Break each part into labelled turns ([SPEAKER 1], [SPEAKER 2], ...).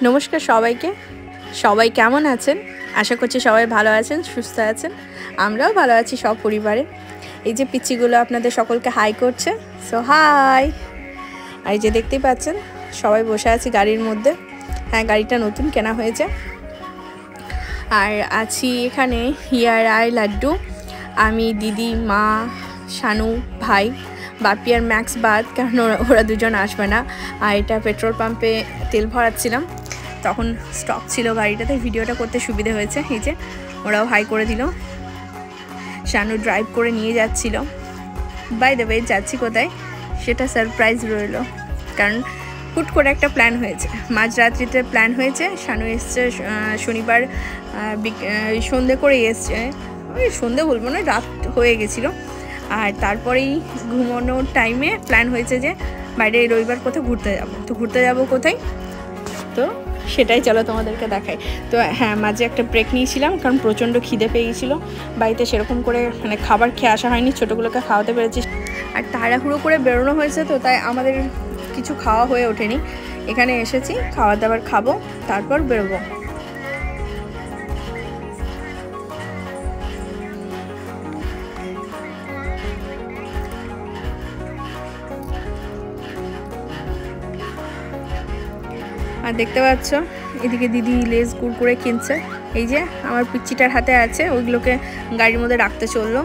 [SPEAKER 1] নমস্কার সবাইকে। সবাই কেমন আছেন? আশা করছি সবাই ভালো আছেন, সুস্থ আছেন। আমরাও ভালো আছি সব পরিবারে। এই যে পিচ্চিগুলো আপনাদের সকলকে হাই করছে, সো হাই। আর এই যে দেখতেই পাচ্ছেন সবাই বসে আছি গাড়ির মধ্যে। হ্যাঁ, গাড়িটা নতুন কেনা হয়েছে। আর আছি এখানে হিয়ার আই লাড্ডু, আমি, দিদি, মা, শানু, ভাই, বাপি আর ম্যাক্স বাদ, কারণ ওরা দুজন আসবে না। আর এটা পেট্রোল পাম্পে তেল ভরাচ্ছিলাম, তখন স্টক ছিল গাড়িটাতে, ভিডিওটা করতে সুবিধে হয়েছে। এই যে ওরাও হাই করে দিল। শানু ড্রাইভ করে নিয়ে যাচ্ছিল। বাই দ্য ওয়ে, যাচ্ছি কোথায় সেটা সারপ্রাইজ রইল, কারণ হুট করে একটা প্ল্যান হয়েছে, মাঝরাত্রিতে প্ল্যান হয়েছে। শানু এসছে শনিবার সন্ধে করেই এসছে, ওই সন্ধে বলবো না, রাত হয়ে গেছিলো। আর তারপরেই ঘুমানোর টাইমে প্ল্যান হয়েছে যে বাইরে রবিবার কোথাও ঘুরতে যাব। তো ঘুরতে যাব কোথায়, তো সেটাই চলো তোমাদেরকে দেখাই। তো হ্যাঁ, মাঝে একটা ব্রেক নিয়েছিলাম, কারণ প্রচণ্ড খিদে পেয়ে গেছিলো। বাড়িতে সেরকম করে মানে খাবার খেয়ে আসা হয়নি, ছোটোগুলোকে খাওয়াতে পেরেছি। আর তাড়াহুড়ো করে বেরোনো হয়েছে, তো তাই আমাদের কিছু খাওয়া হয়ে ওঠেনি। এখানে এসেছি, খাবার দাবার খাবো, তারপর বেরোবো। আর দেখতে পাচ্ছ এদিকে দিদি লেস কুরকুরে কিনছে। এই যে আমার পিচ্চিটার হাতে আছে, ওইগুলোকে গাড়ির মধ্যে রাখতে চললো।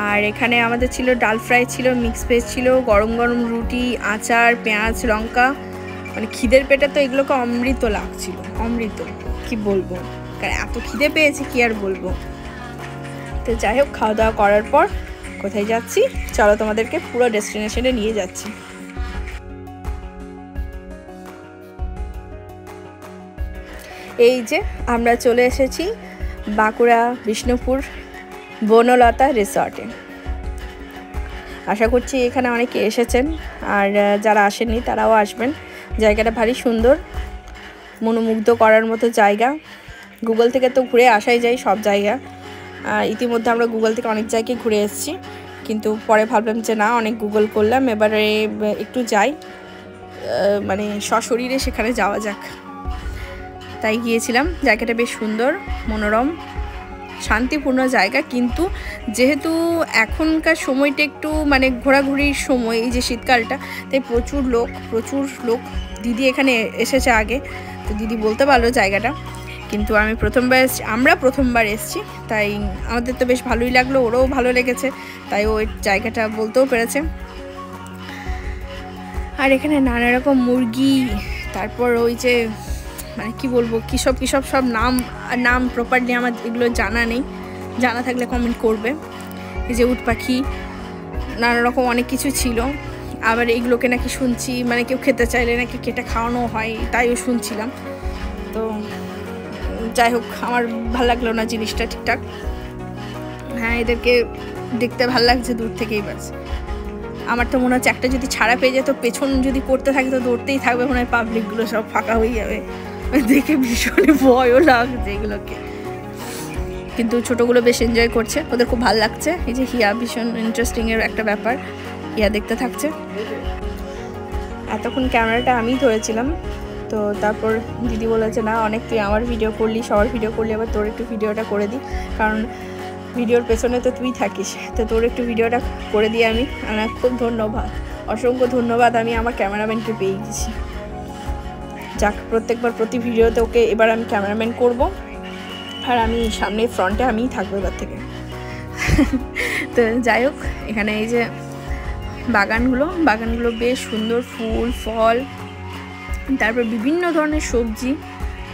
[SPEAKER 1] আর এখানে আমাদের ছিল ডাল ফ্রাই, ছিল মিক্স ভেজ, ছিল গরম গরম রুটি, আচার, পেঁয়াজ, লঙ্কা। মানে খিদের পেটে তো এগুলোকে অমৃত লাগছিল, অমৃত কি বলবো, কারণ এত খিদে পেয়েছে কি আর বলবো। তো যাই হোক, খাওয়া দাওয়া করার পর কোথায় যাচ্ছি চলো তোমাদেরকে পুরো ডেস্টিনেশনে নিয়ে যাচ্ছি। এই যে আমরা চলে এসেছি বাঁকুড়া বিষ্ণুপুর বনলতা রিসর্টে। আশা করছি এখানে অনেকে এসেছেন, আর যারা আসেননি তারাও আসবেন। জায়গাটা ভারী সুন্দর, মনোমুগ্ধ করার মতো জায়গা। গুগল থেকে তো ঘুরে আসাই যায় সব জায়গা, ইতিমধ্যে আমরা গুগল থেকে অনেক জায়গায় ঘুরে এসেছি, কিন্তু পরে ভাবলাম যে না, অনেক গুগল করলাম, এবারে একটু যাই, মানে সশরীরে সেখানে যাওয়া যাক। তাই গিয়েছিলাম। জায়গাটা বেশ সুন্দর, মনোরম, শান্তিপূর্ণ জায়গা। কিন্তু যেহেতু এখনকার সময়টা একটু মানে ঘোরাঘুরির সময়, এই যে শীতকালটা, তাই প্রচুর লোক। দিদি এখানে এসেছে আগে, তো দিদি বলতে পারলো জায়গাটা, কিন্তু আমরা প্রথমবার এসেছি, তাই আমাদের তো বেশ ভালোই লাগলো, ওরাও ভালো লেগেছে, তাই ওই জায়গাটা বলতেও পেরেছে। আর এখানে নানা রকম মুরগি, তারপর ওই যে মানে কি বলবো, কিসব সব নাম প্রপারলি আমার এগুলো জানা নেই, জানা থাকলে কমেন্ট করবে। এই যে উট পাখি, নানা রকম অনেক কিছু ছিল। আবার এইগুলোকে নাকি শুনছি মানে কেউ খেতে চাইলে নাকি কেটে খাওয়ানো হয়, তাইও শুনছিলাম। তো যাই হোক, আমার ভালো লাগলো না জিনিসটা ঠিকঠাক। হ্যাঁ, এদেরকে দেখতে ভালো লাগছে দূর থেকেই, বাস। আমার তো মনে হচ্ছে একটা যদি ছাড়া পেয়ে যেত, পেছন যদি পড়তে থাকে তো দৌড়তেই থাকবে, মনে হয় পাবলিকগুলো সব ফাঁকা হয়ে যাবে। দেখে ভীষণ ভয়ও লাগছে এগুলোকে, কিন্তু ছোটোগুলো বেশ এনজয় করছে, ওদের খুব ভালো লাগছে। এই যে হিয়া, ভীষণ ইন্টারেস্টিংয়ের একটা ব্যাপার, হিয়া দেখতে থাকছে। এতক্ষণ ক্যামেরাটা আমিই ধরেছিলাম, তো তারপর দিদি বলেছে না, অনেক তুই আমার ভিডিও করলি, সবার ভিডিও করলি, এবার তোর একটু ভিডিওটা করে দিই, কারণ ভিডিওর পেছনে তো তুই থাকিস, তো তোর একটু ভিডিওটা করে দিই আমি। খুব ধন্যবাদ, অসংখ্য ধন্যবাদ, আমি আমার ক্যামেরাম্যানকে পেয়ে গেছি। যাক, প্রত্যেকবার প্রতি ভিডিওতে ওকে এবার আমি ক্যামেরাম্যান করব, আর আমি সামনে ফ্রন্টে আমিই থাকবো এবার থেকে। তো যাই হোক, এখানে এই যে বাগানগুলো বেশ সুন্দর, ফুল ফল, তারপর বিভিন্ন ধরনের সবজি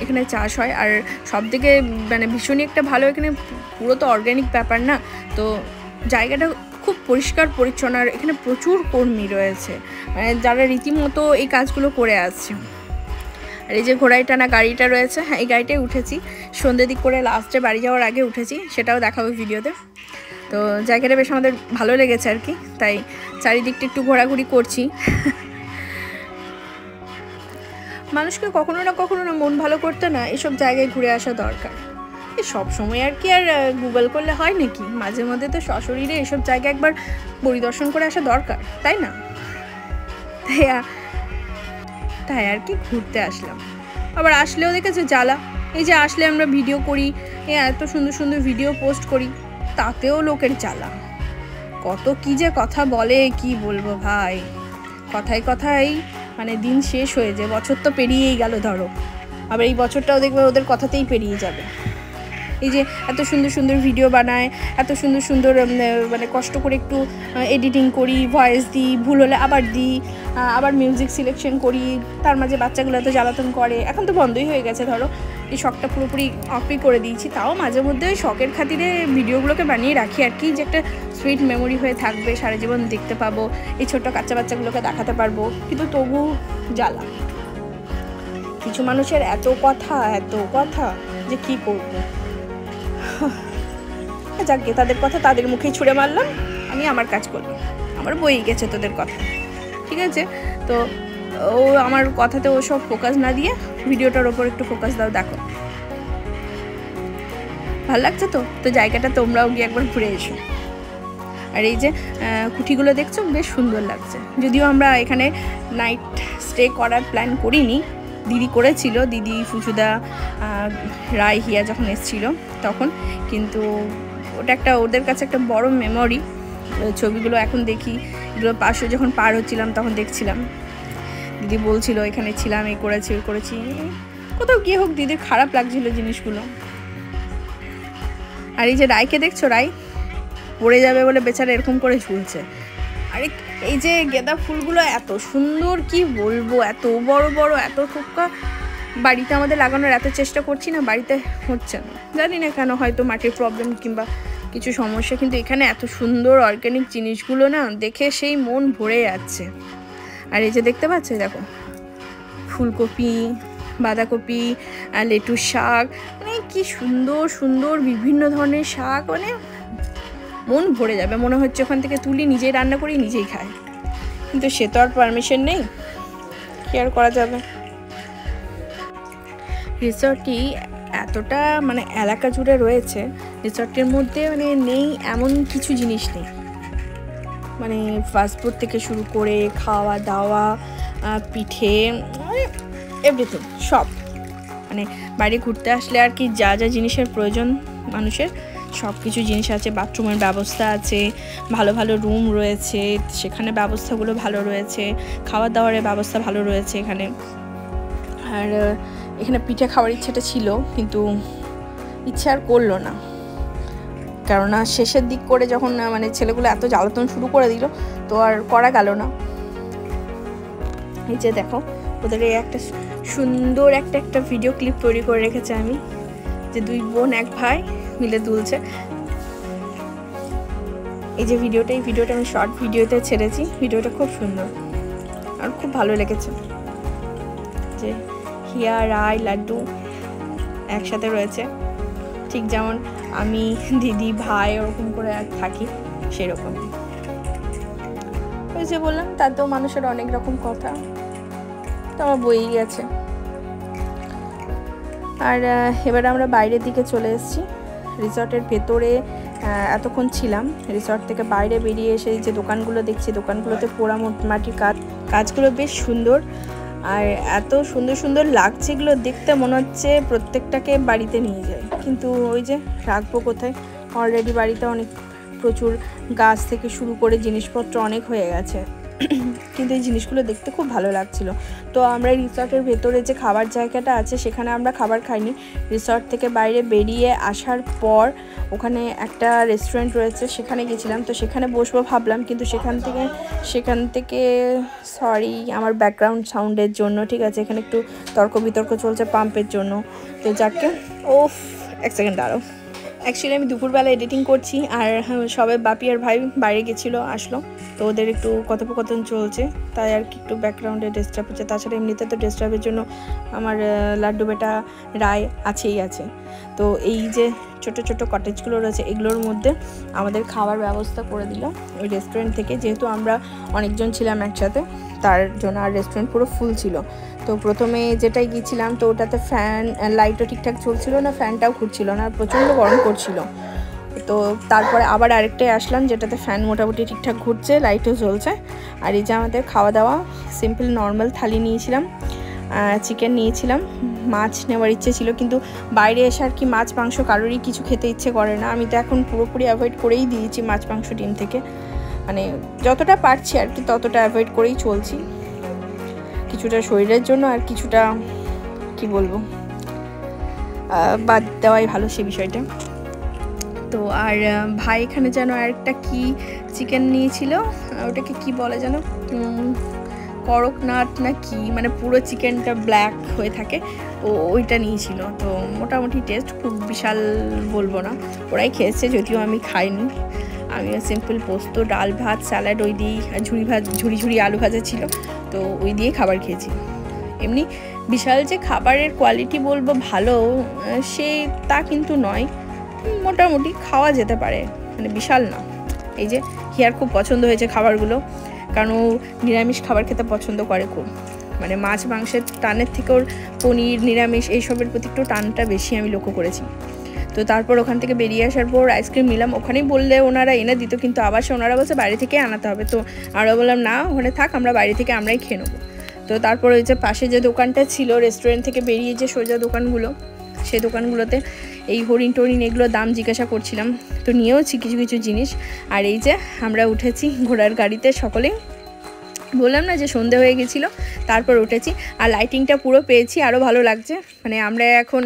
[SPEAKER 1] এখানে চাষ হয়। আর সবথেকে মানে ভীষণই একটা ভালো, এখানে পুরো তো অর্গ্যানিক ব্যাপার না, তো জায়গাটা খুব পরিষ্কার পরিচ্ছন্ন। আর এখানে প্রচুর কর্মী রয়েছে, মানে যারা রীতিমতো এই কাজগুলো করে আসছে। আর এই যে ঘোড়ায় টানা গাড়িটা রয়েছে, হ্যাঁ, এই গাড়িটায় উঠেছি সন্ধ্যে দিক করে, লাস্টে বাড়ি যাওয়ার আগে উঠেছি, সেটাও দেখাবো ভিডিওতে। তো জায়গাটা বেশ আমাদের ভালো লেগেছে আর কি, তাই চারিদিকটা একটু ঘোরাঘুরি করছি। মানুষকে কখনো না মন ভালো করতে না এসব জায়গায় ঘুরে আসা দরকার। সব সময় আর কি আর গুগল করলে হয় নাকি, মাঝে মধ্যে তো সশরীরে এসব জায়গা একবার পরিদর্শন করে আসা দরকার, তাই না? তাই আর কি ঘুরতে আসলাম। আবার আসলেও দেখেছো জ্বালা। এই যে আসলে আমরা ভিডিও করি, এত সুন্দর সুন্দর ভিডিও পোস্ট করি, তাতেও লোকের জ্বালা। কত কি যে কথা বলে, কি বলবো ভাই, কথায় কথায় মানে দিন শেষ হয়ে যায়। বছর তো পেরিয়েই গেল ধরো, আবার এই বছরটাও দেখবে ওদের কথাতেই পেরিয়ে যাবে। এই যে এত সুন্দর সুন্দর ভিডিও বানায়, এত সুন্দর সুন্দর মানে কষ্ট করে একটু এডিটিং করি, ভয়েস দিই, ভুল হলে আবার দিই, আবার মিউজিক সিলেকশন করি, তার মাঝে বাচ্চাগুলো এত জ্বালাতন করে। এখন তো বন্ধই হয়ে গেছে ধরো, এই শখটা পুরোপুরি অফই করে দিয়েছি। তাও মাঝে মধ্যে ওই শখের খাতিরে ভিডিওগুলোকে বানিয়ে রাখি আর কি, যে একটা সুইট মেমোরি হয়ে থাকবে, সারা জীবন দেখতে পাবো, এই ছোট্ট বাচ্চা বাচ্চাগুলোকে দেখাতে পারবো। কিন্তু তবু জ্বালা, কিছু মানুষের এত কথা যে কি করবো। যাকে তাদের কথা তাদের মুখেই ছুঁড়ে মারলাম, আমি আমার কাজ করলাম, আমার বই গেছে তোদের কথা, ঠিক আছে। তো ও আমার কথাতে ও সব ফোকাস না দিয়ে ভিডিওটার ওপর একটু ফোকাস দাও। দেখো ভালো লাগছে তো? তো জায়গাটা তোমরাও গিয়ে একবার ঘুরে এসো। আর এই যে কুঠিগুলো দেখছো, বেশ সুন্দর লাগছে। যদিও আমরা এখানে নাইট স্টে করার প্ল্যান করিনি, দিদি করেছিল, দিদি ফুচুদা রায় হিয়া যখন এসেছিল তখন, কিন্তু ওটা একটা ওদের কাছে একটা বড় মেমোরি। ছবিগুলো এখন দেখি, এগুলো পাশে যখন পার হচ্ছিলাম তখন দেখছিলাম, দিদি বলছিল এখানে ছিলাম, এই করেছি ওই করেছি। কোথাও গিয়ে হোক দিদির খারাপ লাগছিল জিনিসগুলো। আর এই যে রায়কে দেখছো, রায় পড়ে যাবে বলে বেচারা এরকম করে ঝুলছে। আরে এই যে গাঁদা ফুলগুলো এত সুন্দর, কি বলবো, এত বড় বড়, এত থোকা। বাড়িতে আমাদের লাগানোর এত চেষ্টা করছি না, বাড়িতে হচ্ছে না, জানি না কেন, হয়তো মাটির প্রবলেম কিংবা কিছু সমস্যা। কিন্তু এখানে এত সুন্দর অর্গানিক জিনিসগুলো না দেখে সেই মন ভরে যাচ্ছে। আর এই যে দেখতে পাচ্ছ, দেখো ফুলকপি, বাঁধাকপি, লেটুস শাক, মানে কি সুন্দর সুন্দর বিভিন্ন ধরনের শাক, মানে মন ভরে যাবে। মনে হচ্ছে ওখান থেকে তুলি, নিজেই রান্না করি, নিজেই খাই। কিন্তু সে তো আর পারমিশন নেই, কি আর করা যাবে। রিসর্টটি এতটা মানে এলাকা জুড়ে রয়েছে, রিসর্টের মধ্যে মানে নেই এমন কিছু জিনিস নেই। মানে ফাস্টফুড থেকে শুরু করে খাওয়া দাওয়া, পিঠে, এভরিথিং সব। মানে বাইরে ঘুরতে আসলে আর কি যা যা জিনিসের প্রয়োজন মানুষের, সব কিছু জিনিস আছে। বাথরুমের ব্যবস্থা আছে, ভালো ভালো রুম রয়েছে, সেখানে ব্যবস্থাগুলো ভালো রয়েছে, খাওয়া দাওয়ারের ব্যবস্থা ভালো রয়েছে এখানে। আর এখানে পিঠে খাওয়ার ইচ্ছেটা ছিল, কিন্তু ইচ্ছে আর করলো না, কেননা শেষের দিক করে যখন মানে ছেলেগুলো এত জ্বালাতন শুরু করে দিল, তো আর করা গেল না। এই যে দেখো, ওদের এই একটা সুন্দর একটা ভিডিও ক্লিপ তৈরি করে রেখেছে আমি, যে দুই বোন এক ভাই মিলে দুলছে। এই যে ভিডিওটা আমি শর্ট ভিডিওতে ছেড়েছি, ভিডিওটা খুব সুন্দর আর খুব ভালো লেগেছে। যে হিয়া, রায়, লাড্ডু একসাথে রয়েছে, ঠিক যেমন আমি, দিদি, ভাই ওরকম করে আর থাকি সেরকম। ওই যে বললাম, তাতেও মানুষের অনেক রকম কথা, তো আমার বইই গেছে। আর এবার আমরা বাইরের দিকে চলে এসেছি। রিসর্টের ভেতরে এতক্ষণ ছিলাম, রিসর্ট থেকে বাইরে বেরিয়ে এসে যে দোকানগুলো দেখছি, দোকানগুলোতে পোড়া মাটির কাজগুলো বেশ সুন্দর, আর এত সুন্দর সুন্দর লাগছে এগুলো দেখতে, মনে হচ্ছে প্রত্যেকটাকে বাড়িতে নিয়ে যায়। কিন্তু ওই যে রাখবো কোথায়, অলরেডি বাড়িতে অনেক প্রচুর গাছ থেকে শুরু করে জিনিসপত্র অনেক হয়ে গেছে, কিন্তু এই জিনিসগুলো দেখতে খুব ভালো লাগছিল। তো আমরা রিসর্টের ভেতরে যে খাবার জায়গাটা আছে সেখানে আমরা খাবার খাইনি, রিসর্ট থেকে বাইরে বেরিয়ে আসার পর ওখানে একটা রেস্টুরেন্ট রয়েছে, সেখানে গেছিলাম। তো সেখানে বসবো ভাবলাম, কিন্তু সেখান থেকে সরি আমার ব্যাকগ্রাউন্ড সাউন্ডের জন্য, ঠিক আছে, এখানে একটু তর্ক বিতর্ক চলছে পাম্পের জন্য। তো যাকে এক সেকেন্ড দাঁড়াও। অ্যাকচুয়ালি আমি দুপুরবেলা এডিটিং করছি, আর সবাই বাপি আর ভাই বাইরে গেছিলো, আসলো, তো ওদের একটু কথোপকথন চলছে, তাই আর কি একটু ব্যাকগ্রাউন্ডে ডিস্টার্ব হচ্ছে। তাছাড়া এমনিতে তো ডিস্টার্বের জন্য আমার লাড্ডু বেটা রায় আছেই আছে। তো এই যে ছোট ছোট কটেজগুলো রয়েছে, এগুলোর মধ্যে আমাদের খাওয়ার ব্যবস্থা করে দিল ওই রেস্টুরেন্ট থেকে, যেহেতু আমরা অনেকজন ছিলাম একসাথে, তার জন্য। আর রেস্টুরেন্ট পুরো ফুল ছিল। তো প্রথমে যেটাই গিয়েছিলাম, তো ওটাতে ফ্যান লাইটও ঠিকঠাক চলছিল না, ফ্যানটাও ঘুরছিল না, প্রচণ্ড গরম করছিল। তো তারপরে আবার আরেকটাই আসলাম, যেটাতে ফ্যান মোটামুটি ঠিকঠাক ঘুরছে, লাইটও জ্বলছে। আর এই যে আমাদের খাওয়া দাওয়া, সিম্পল নর্মাল থালি নিয়েছিলাম, চিকেন নিয়েছিলাম। মাছ নেওয়ার ইচ্ছে ছিল, কিন্তু বাইরে এসে আর কি মাছ মাংস কারোরই কিছু খেতে ইচ্ছে করে না। আমি তো এখন পুরোপুরি অ্যাভয়েড করেই দিয়েছি মাছ মাংস ডিম থেকে, মানে যতটা পারছি আর কি ততটা অ্যাভয়েড করেই চলছি, কিছুটা শরীরের জন্য আর কিছুটা কি বলবো বাদ দেওয়াই ভালো সে বিষয়টা। তো আর ভাই এখানে যেন আরেকটা কি চিকেন নিয়েছিল, ওটাকে কি বলে যেন, করকনাথ না কি, মানে পুরো চিকেনটা ব্ল্যাক হয়ে থাকে, ওইটা নিয়েছিল। তো মোটামুটি টেস্ট খুব বিশাল বলবো না, ওরাই খেয়েছে, যদিও আমি খাইনি। আমি সিম্পল পোস্ত, ডাল, ভাত, স্যালাড ওই দিয়েই, আর ঝুড়ি ঝুড়ি আলু ভাজা ছিল, তো ওই দিয়েই খাবার খেয়েছি। এমনি বিশাল যে খাবারের কোয়ালিটি বলবো ভালো সে তা কিন্তু নয়, মোটামুটি খাওয়া যেতে পারে, মানে বিশাল না। এই যে হিয়ার খুব পছন্দ হয়েছে খাবারগুলো, কারণ ও নিরামিষ খাবার খেতে পছন্দ করে খুব, মানে মাছ মাংসের টানের থেকে ওর পনির, নিরামিষ এইসবের প্রতি একটু টানটা বেশি আমি লক্ষ্য করেছি। তো তারপর ওখান থেকে বেরিয়ে আসার পর আইসক্রিম নিলাম, ওখানেই বললে ওনারা এনে দিত, কিন্তু আবার সে ওনারা বলছে বাইরে থেকে আনাতে হবে। তো আমরা বললাম না, ওখানে থাক, আমরা বাইরে থেকে আমরাই খেয়ে নেবো। তো তারপর ওই যে পাশে যে দোকানটা ছিল রেস্টুরেন্ট থেকে বেরিয়ে যে সোজা দোকানগুলো, সেই দোকানগুলোতে এই হরিণ টরিণ এগুলো দাম জিজ্ঞাসা করছিলাম, তো নিয়েওছি কিছু কিছু জিনিস। আর এই যে আমরা উঠেছি ঘোড়ার গাড়িতে সকলেই, বললাম না যে সন্ধে হয়ে গেছিলো, তারপর উঠেছি। আর লাইটিংটা পুরো পেয়েছি, আরও ভালো লাগছে। মানে আমরা এখন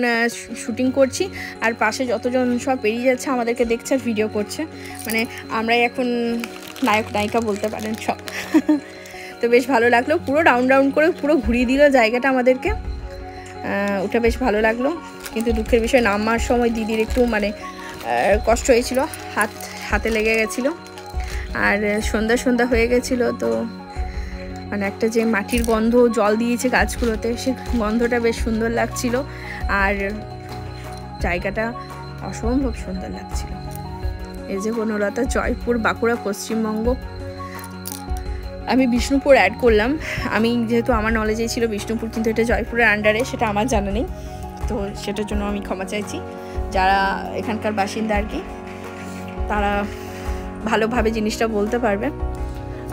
[SPEAKER 1] শুটিং করছি, আর পাশে যতজন সব পেরিয়ে যাচ্ছে আমাদেরকে দেখছে আর ভিডিও করছে, মানে আমরাই এখন নায়ক নায়িকা বলতে পারেন সব। তো বেশ ভালো লাগলো, পুরো রাউন্ড করে পুরো ঘুরিয়ে দিল জায়গাটা আমাদেরকে, ওটা বেশ ভালো লাগলো। কিন্তু দুঃখের বিষয় নামার সময় দিদির একটু মানে কষ্ট হয়েছিল, হাতে লেগে গেছিলো। আর সন্ধ্যা হয়ে গেছিলো, তো মানে একটা যে মাটির গন্ধ জল দিয়েছে গাছগুলোতে, সে গন্ধটা বেশ সুন্দর লাগছিল, আর জায়গাটা অসম্ভব সুন্দর লাগছিল। এই যে বনলতা, জয়পুর, বাঁকুড়া, পশ্চিমবঙ্গ। আমি বিষ্ণুপুর অ্যাড করলাম, আমি যেহেতু আমার নলেজেই ছিল বিষ্ণুপুর, কিন্তু এটা জয়পুরের আন্ডারে, সেটা আমার জানা নেই, তো সেটার জন্য আমি ক্ষমা চাইছি। যারা এখানকার বাসিন্দা আর কি, তারা ভালোভাবে জিনিসটা বলতে পারবে।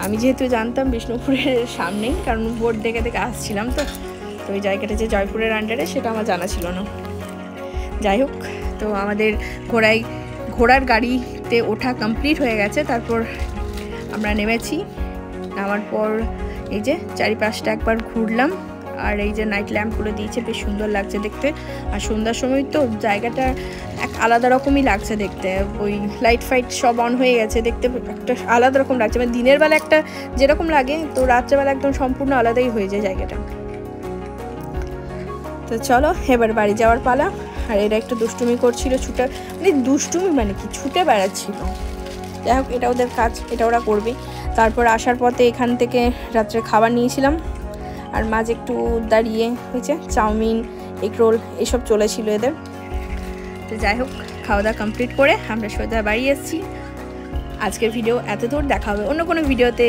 [SPEAKER 1] আমি যেহেতু জানতাম বিষ্ণুপুরের সামনেই, কারণ বোর্ড দেখে আসছিলাম, তো ওই জায়গাটা যে জয়পুরের আন্ডারে সেটা আমার জানা ছিল না। যাই হোক, তো আমাদের ঘোড়ার গাড়িতে ওঠা কমপ্লিট হয়ে গেছে। তারপর আমরা নেমেছি, নামার পর এই যে চারিপাশটা একবার ঘুরলাম, আর এই যে নাইট ল্যাম্পগুলো দিয়েছে, বেশ সুন্দর লাগছে দেখতে। আর সন্ধ্যার সময় তো জায়গাটা এক আলাদা রকমই লাগছে দেখতে, ওই লাইট ফাইট সব অন হয়ে গেছে, দেখতে একটা আলাদা রকম লাগছে, মানে দিনের বেলা একটা যেরকম লাগে, তো রাত্রেবেলা একদম সম্পূর্ণ আলাদাই হয়ে যায় জায়গাটা। তো চলো এবার বাড়ি যাওয়ার পালা। আর এরা একটু দুষ্টুমি করছিল, দুষ্টুমি মানে কি, ছুটে বেড়াচ্ছিল। যাই হোক, এটা ওদের কাজ, এটা ওরা করবে। তারপর আসার পথে এখান থেকে রাত্রে খাবার নিয়েছিলাম, আর মাঝে একটু দাঁড়িয়ে হয়েছে চাউমিন, এগরোল এসব চলেছিল এদের। তো যাই হোক, খাওয়া দাওয়া কমপ্লিট করে আমরা সোজা বাড়ি এসেছি। আজকের ভিডিও এত দূর, দেখা হবে অন্য কোনো ভিডিওতে।